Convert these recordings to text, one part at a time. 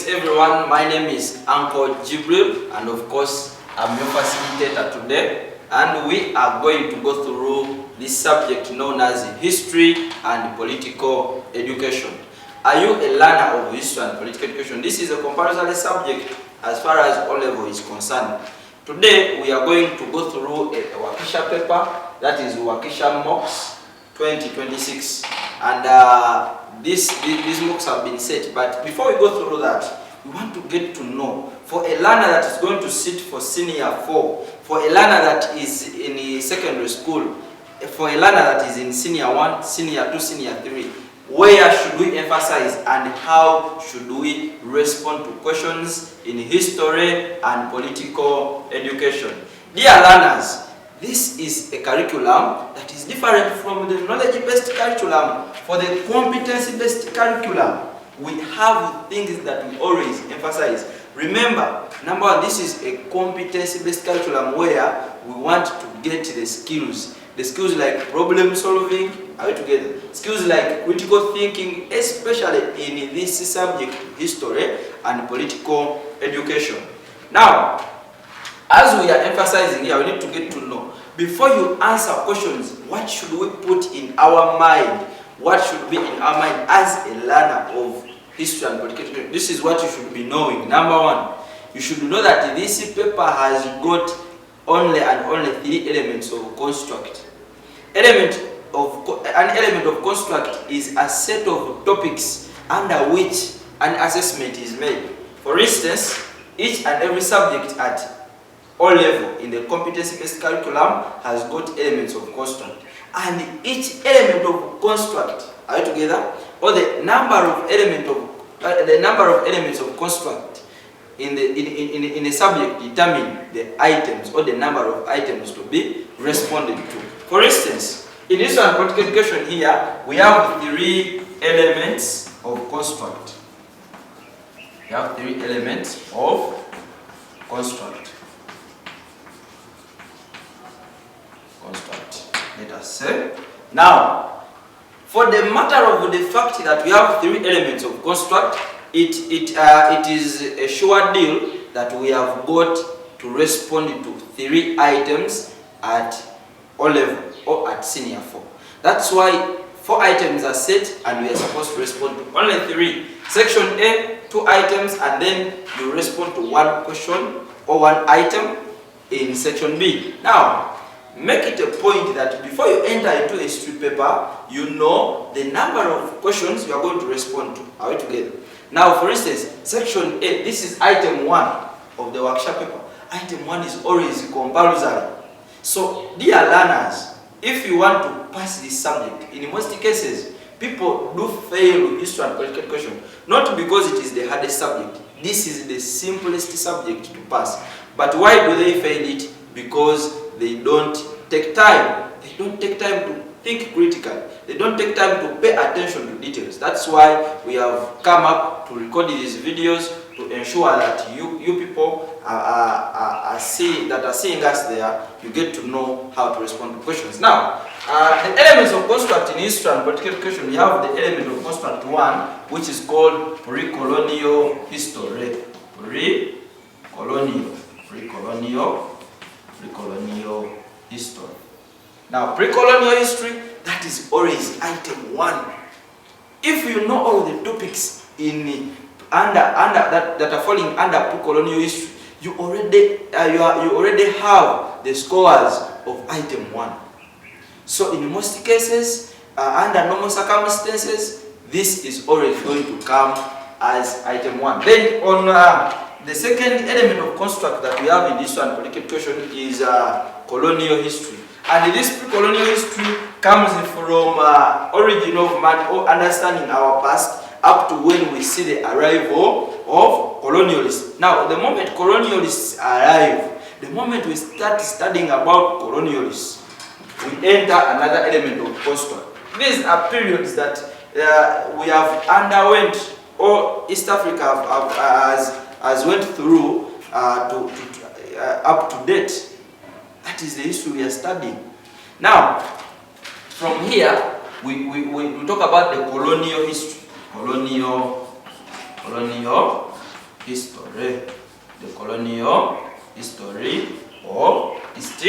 Greetings everyone, my name is Uncle Jibril and of course I'm your facilitator today, and we are going to go through this subject known as history and political education. Are you a learner of history and political education? This is a compulsory subject as far as O-level is concerned. Today we are going to go through a wakisha paper, that is wakisha mocks 2026, and these mocks have been set. But before we go through that, we want to get to know, for a learner that is going to sit for senior 4, for a learner that is in secondary school, for a learner that is in senior 1, senior 2, senior 3, where should we emphasize and how should we respond to questions in history and political education? Dear learners, this is a curriculum that is different from the knowledge-based curriculum. For the competency-based curriculum, we have things that we always emphasize. Remember, number one, this is a competency-based curriculum where we want to get the skills. The skills like problem solving, are we together? Skills like critical thinking, especially in this subject, history and political education. Now, as we are emphasizing here, we need to get to know, before you answer questions, what should we put in our mind? What should be in our mind as a learner of history and political education? This is what you should be knowing. Number one, you should know that this paper has got only 3 elements of construct. An element of construct is a set of topics under which an assessment is made. For instance, each and every subject at O-level in the competency-based curriculum has got elements of construct, and each element of construct, are you together? Or the number of elements of construct in a subject determine the items or the number of items to be responded to. For instance, in this one political education here, we have 3 elements of construct. We have 3 elements of construct. Let us say. Now, for the matter of the fact that we have 3 elements of construct, it is a sure deal that we have got to respond to 3 items at O-level or at senior 4. That's why 4 items are set and we are supposed to respond to only 3. Section A, 2 items, and then you respond to 1 question or 1 item in section B. Now, make it a point that before you enter into a history paper, you know the number of questions you are going to respond to. Are we together? Now, for instance, section A, this is item 1 of the workshop paper. Item 1 is always compulsory. So, dear learners, if you want to pass this subject, in most cases, people do fail history and political education, not because it is the hardest subject. This is the simplest subject to pass. But why do they fail it? Because they don't take time. They don't take time to think critically. They don't take time to pay attention to details. That's why we have come up to record these videos to ensure that you people are seeing us there. You get to know how to respond to questions. Now, the elements of construct in history and political education, we have the element of construct 1, which is called pre-colonial history. Pre-colonial history. Now, pre-colonial history, that is always item 1. If you know all the topics in that are falling under pre-colonial history, you already have the scores of item 1. So, in most cases, under normal circumstances, this is always going to come as item 1. Then on the second element of construct that we have in this one political education is colonial history. And this pre-colonial history comes from origin of man or understanding our past up to when we see the arrival of colonialists. Now, the moment colonialists arrive, the moment we start studying about colonialists, we enter another element of construct. These are periods that we have underwent, or East Africa has went through up to date. That is the history we are studying. Now, from here, we talk about the colonial history. Colonial history. The colonial history of East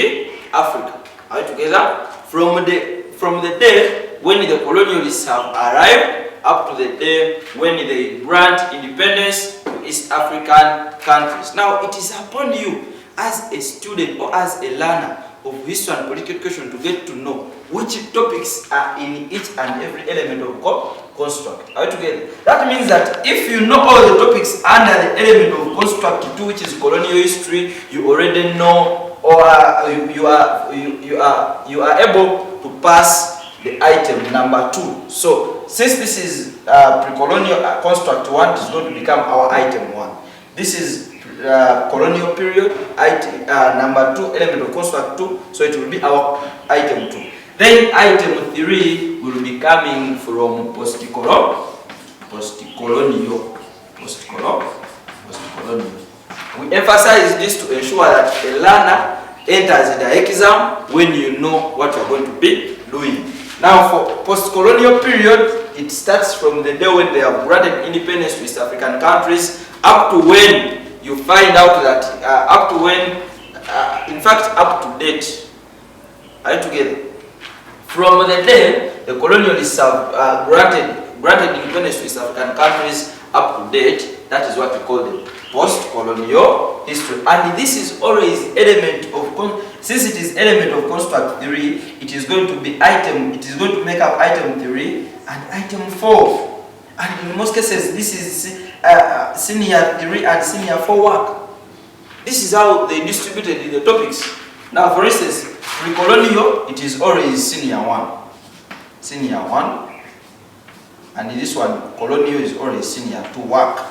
Africa. Are we together? From the day when the colonialists have arrived up to the day when they grant independence to East African countries. Now, it is upon you as a student or as a learner of history and political education to get to know which topics are in each and every element of construct. Are we together? That means that if you know all the topics under the element of construct 2, which is colonial history, you already know, or you are able to pass the item number 2. So since this is pre-colonial construct 1, it is going to become our item 1. This is colonial period, item number 2, element of construct 2, so it will be our item 2. Then item 3 will be coming from post-colonial. We emphasize this to ensure that a learner enters the exam when you know what you're going to be doing. Now, for post-colonial period, it starts from the day when they have granted independence to East African countries up to when you find out that up to when, in fact, up to date. Are you together? From the day the colonialists have granted independence to East African countries up to date, that is what we call the post-colonial history. And this is always element of, since it is element of construct 3, it is going to be it is going to make up item 3 and item 4. And in most cases, this is senior 3 and senior 4 work. This is how they distributed the topics. Now, for instance, pre-colonial, it is always senior 1. Senior 1. And this one, colonial, is always senior 2 work.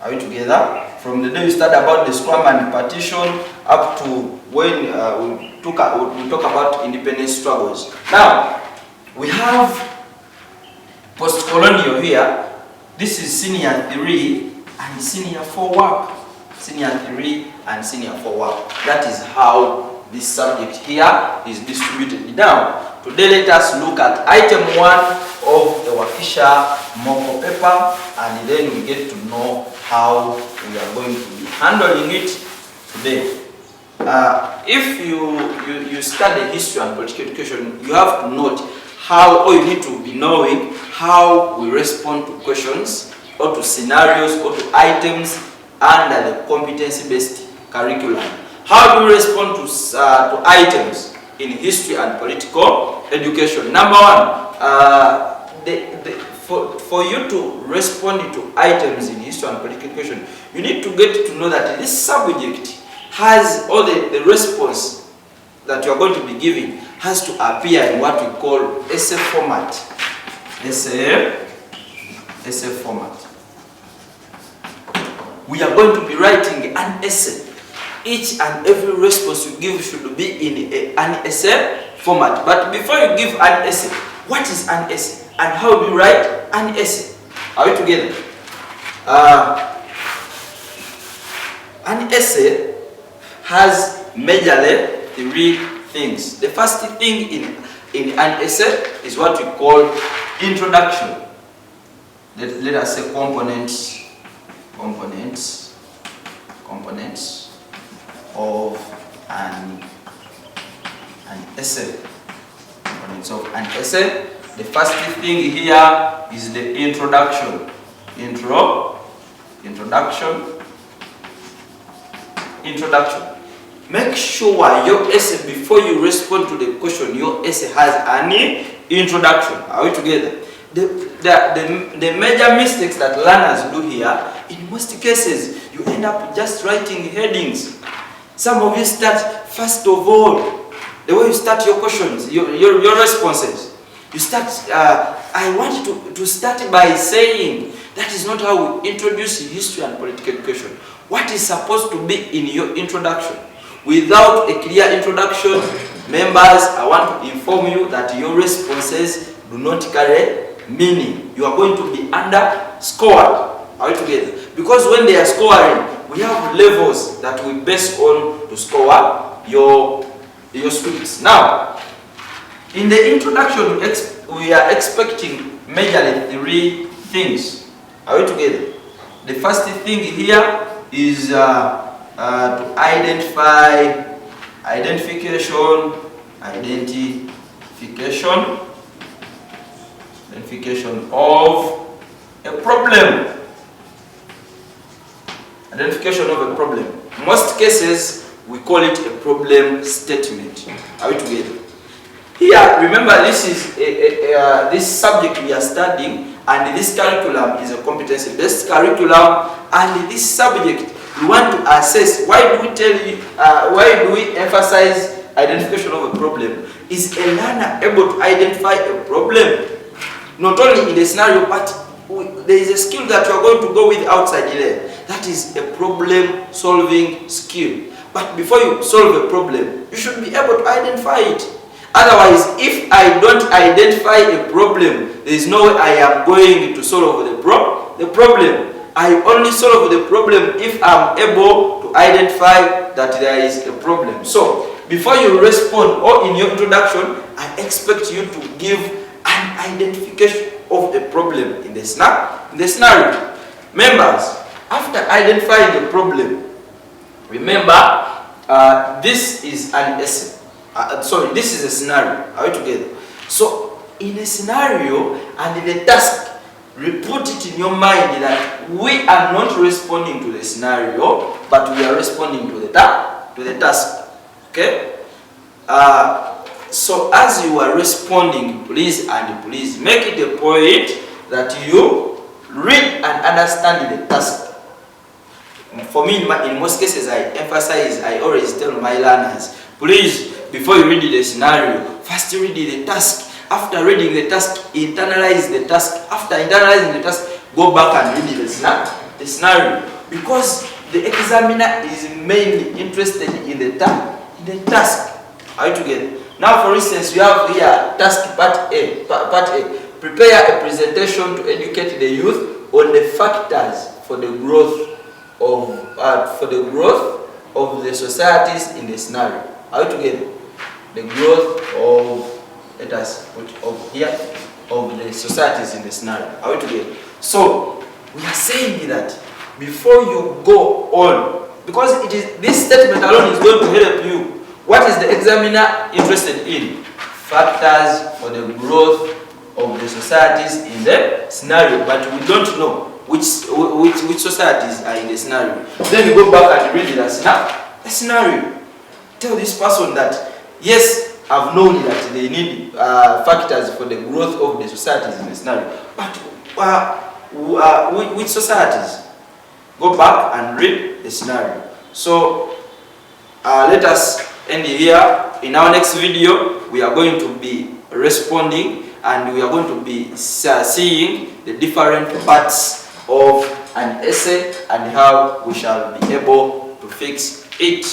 Are we together? From the day we start about the scrum and partition up to when we talk about independence struggles. Now, we have post-colonial here. This is senior 3 and senior 4 work. Senior 3 and senior 4 work. That is how this subject here is distributed. Now, today let us look at item 1 of the wakisha moko paper, and then we get to know how we are going to be handling it today. If you study history and political education, you have to note how, or you need to be knowing how we respond to questions or to scenarios or to items under the competency-based curriculum. How do we respond to items in history and political education? Number 1, for you to respond to items in history and political education, you need to get to know that this subject has, or the response that you are going to be giving has to appear in what we call essay format. Essay format. We are going to be writing an essay. Each and every response you give should be in an essay format. But before you give an essay, what is an essay? And how do you write an essay? Are we together? An essay has majorly 3 things. The first thing in an essay is what we call introduction. Let us say components of an essay. Components of an essay. The first thing here is the introduction. Introduction. Make sure your essay, before you respond to the question, your essay has an introduction. Are we together? The major mistakes that learners do here, in most cases, you end up just writing headings. Some of you start, first of all, the way you start your questions, your responses. You start, I want to start by saying, that is not how we introduce history and political education. What is supposed to be in your introduction? Without a clear introduction, members, I want to inform you that your responses do not carry meaning. You are going to be underscored. Are we together? Because when they are scoring, we have levels that we base on to score your students. Now, in the introduction, we are expecting majorly 3 things. Are we together? The first thing here is to identification of a problem. Identification of a problem. In most cases, we call it a problem statement. Are we together? Here, remember, this is this subject we are studying, and this curriculum is a competency-based curriculum, and this subject we want to assess. Why do we why do we emphasize identification of a problem? Is a learner able to identify a problem? Not only in the scenario, but there is a skill that you are going to go with outside there. That is a problem-solving skill. But before you solve a problem, you should be able to identify it. Otherwise, if I don't identify a problem, there is no way I am going to solve the problem. I only solve the problem if I'm able to identify that there is a problem. So, before you respond or in your introduction, I expect you to give an identification of the problem in the scenario. Members, after identifying the problem, remember, this is an essay. This is a scenario. Are we together? So, in a scenario and in a task, put it in your mind that we are not responding to the scenario, but we are responding to the task. Okay? So, as you are responding, please make it a point that you read and understand the task. For me, in most cases, I always tell my learners, please, before you read the scenario, first read the task. After reading the task, internalize the task. After internalizing the task, go back and read the scenario. Because the examiner is mainly interested in the task. Are you together? Now, for instance, you have here task part A. Prepare a presentation to educate the youth on the factors for the growth of the societies in the scenario. Are you together? The growth of the societies in the scenario. Are we together? So we are saying that before you go on, because this statement alone is going to help you. What is the examiner interested in? Factors for the growth of the societies in the scenario, but we don't know which societies are in the scenario. Then you go back and read the scenario. Tell this person that, yes, I've known that they need factors for the growth of the societies in the scenario. But which societies? Go back and read the scenario. So let us end here. In our next video, we are going to be responding and we are going to be seeing the different parts of an essay and how we shall be able to fix it.